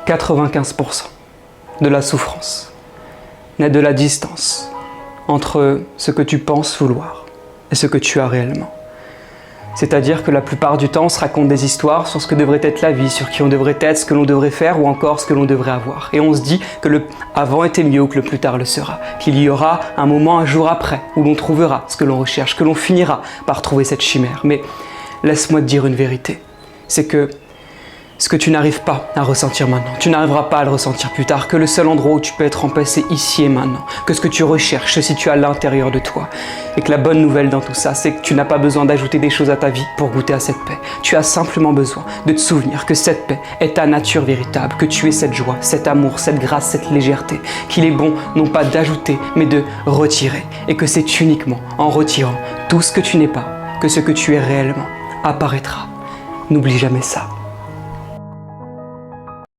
95% de la souffrance naît de la distance entre ce que tu penses vouloir et ce que tu as réellement. C'est-à-dire que la plupart du temps, on se raconte des histoires sur ce que devrait être la vie, sur qui on devrait être, ce que l'on devrait faire ou encore ce que l'on devrait avoir. Et on se dit que le avant était mieux ou que le plus tard le sera. Qu'il y aura un moment, un jour après, où l'on trouvera ce que l'on recherche, que l'on finira par trouver cette chimère. Mais laisse-moi te dire une vérité, c'est que ce que tu n'arrives pas à ressentir maintenant, tu n'arriveras pas à le ressentir plus tard, que le seul endroit où tu peux être en paix, c'est ici et maintenant, que ce que tu recherches se situe à l'intérieur de toi. Et que la bonne nouvelle dans tout ça, c'est que tu n'as pas besoin d'ajouter des choses à ta vie pour goûter à cette paix. Tu as simplement besoin de te souvenir que cette paix est ta nature véritable, que tu es cette joie, cet amour, cette grâce, cette légèreté, qu'il est bon non pas d'ajouter, mais de retirer. Et que c'est uniquement en retirant tout ce que tu n'es pas, que ce que tu es réellement apparaîtra. N'oublie jamais ça.